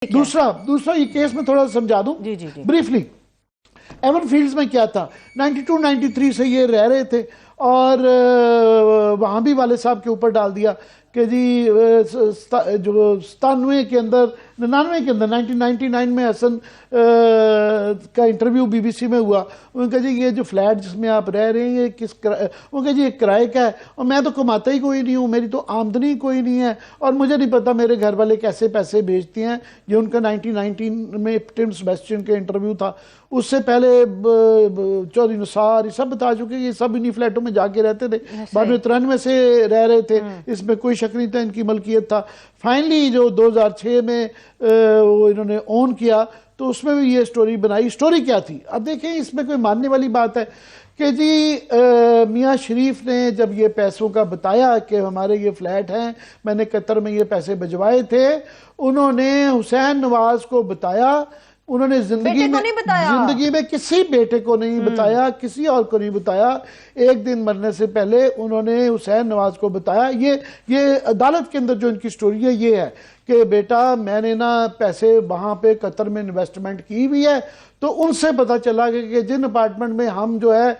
दूसरा ये केस में थोड़ा समझा दूं ब्रीफली। एवन फील्ड्स में क्या था, 92-93 से ये रह रहे थे और वहाँ भी वाले साहब के ऊपर डाल दिया कि जी जो 97 के अंदर 1999 में हसन का इंटरव्यू बीबीसी में हुआ। उनका जी ये जो फ्लैट जिसमें आप रह रहे हैं ये उनका जी ये किराए का है और मैं तो कमाता ही कोई नहीं हूँ, मेरी तो आमदनी कोई नहीं है और मुझे नहीं पता मेरे घर वाले कैसे पैसे भेजते हैं। ये उनका 1919 में टिम सेबेस्टियन का इंटरव्यू था। उससे पहले चौधरी निसार ये सब बता चुके, ये सब इन्हीं फ्लैटों में जाके रहते थे, बाद में 93 से रह रहे थे, इसमें कोई शक नहीं था, इनकी मलकियत था। फाइनली जो 2006 में वो इन्होंने ओन किया तो उसमें भी ये स्टोरी बनाई। स्टोरी क्या थी अब देखें, इसमें कोई मानने वाली बात है कि जी मियाँ शरीफ ने जब ये पैसों का बताया कि हमारे ये फ्लैट हैं, मैंने कतर में ये पैसे भिजवाए थे, उन्होंने हुसैन नवाज को बताया, उन्होंने जिंदगी में किसी बेटे को नहीं बताया, किसी और को नहीं बताया। एक दिन मरने से पहले उन्होंने हुसैन नवाज को बताया। ये अदालत के अंदर जो इनकी स्टोरी है ये है कि बेटा मैंने ना पैसे वहाँ पे कतर में इन्वेस्टमेंट की हुई है, तो उनसे पता चला कि जिन अपार्टमेंट में हम जो है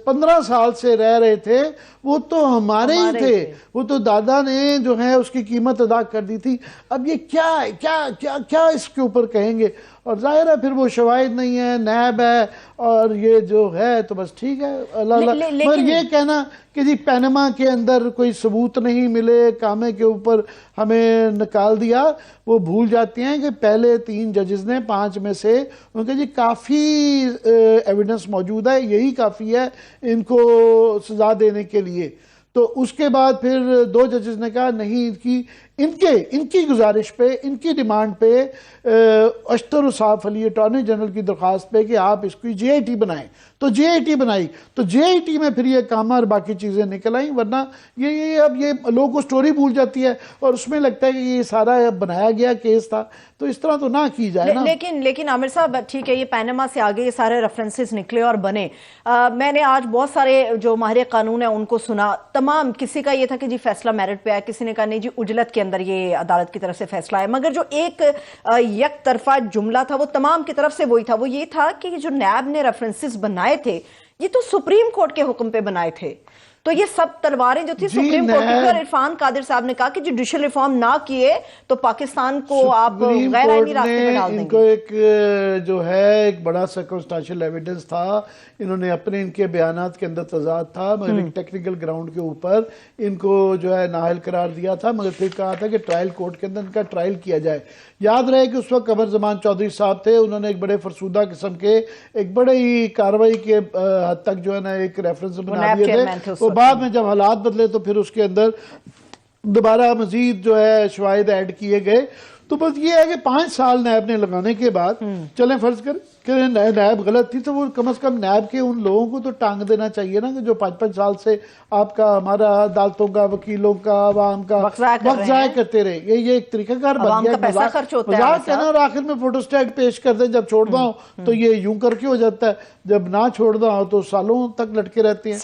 15 साल से रह रहे थे वो तो हमारे ही थे, वो तो दादा ने जो है उसकी कीमत अदा कर दी थी। अब ये क्या इसके ऊपर कहेंगे, और जाहिर है फिर वो शवाहिद नहीं है, नैब है और ये जो है तो बस ठीक है अल्लाह। मगर ये कहना कि जी पनामा के अंदर कोई सबूत नहीं मिले, कामे के ऊपर हमें निकाल दिया, वो भूल जाते हैं कि पहले 3 जजेस ने 5 में से उनके जी काफ़ी एविडेंस मौजूद है, यही काफ़ी है इनको सजा देने के लिए। तो उसके बाद फिर 2 जजेस ने कहा नहीं, इनकी गुजारिश पे, इनकी डिमांड पे अशतर उसाफ अली अटॉर्नी जनरल की दरख्वास्त पे कि आप इसकी JIT बनाएं, तो JIT बनाई, तो JIT में फिर ये कामा और बाकी चीज़ें निकल आई। वरना ये अब ये लोगों को स्टोरी भूल जाती है और उसमें लगता है कि ये सारा बनाया गया केस था, तो इस तरह तो ना की जाए ना। लेकिन आमिर साहब ठीक है, ये पनामा से आगे ये सारे रेफरेंसेस निकले और बने। मैंने आज बहुत सारे जो माहिर कानून है उनको सुना, तमाम किसी का ये था कि जी फैसला मेरिट पे आया, किसी ने कहा नहीं जी उजलत के अंदर ये अदालत की तरफ से फैसला है। मगर जो एक एक तरफा जुमला था वो तमाम की तरफ से वही था, वो ये था कि जो नैब ने रेफरेंसेस बनाए थे ये तो सुप्रीम कोर्ट के हुक्म पे बनाए थे, तो ये सब तलवारें जो थी सुप्रीम कोर्ट की। और इरफान कादिर साहब ने कहा कि जुडिशियल रिफॉर्म ना किए तो पाकिस्तान को आप गैर आईनी रास्ते पे डाल देंगे। इनको एक जो है एक बड़ा सर्कमस्टेंशियल एविडेंस था, इन्होंने अपने इनके बयानात के अंदर तजाद था, मगर एक टेक्निकल ग्राउंड के ऊपर इनको जो है नाअहल करार दिया था, मगर फिर कहा था कि ट्रायल कोर्ट के अंदर इनका ट्रायल किया जाए। याद रहे कि उस वक्त कमर जमान चौधरी साहब थे, उन्होंने एक बड़े फरसूदा किस्म के एक बड़े ही कार्रवाई के हद तक जो है ना एक रेफरेंस बना दिए थे। तो बाद में जब हालात बदले तो फिर उसके अंदर दोबारा मजीद जो है शवाहिद ऐड किए गए। तो बस ये है कि 5 साल नैब ने लगाने के बाद चलें फर्ज करें कि नैब गलत थी, तो वो कम से कम नैब के उन लोगों को तो टांग देना चाहिए ना कि जो 5-5 साल से आपका हमारा अदालतों का, वकीलों का, आवाम का वक्त ज़ाया करते रहे। ये एक तरीकाकार बन गया, मजाक है ना। और आखिर में फोटोस्टेट पेश कर दे जब छोड़ना हो तो ये यूं करके हो जाता है, जब ना छोड़ना हो तो सालों तक लटके रहते हैं।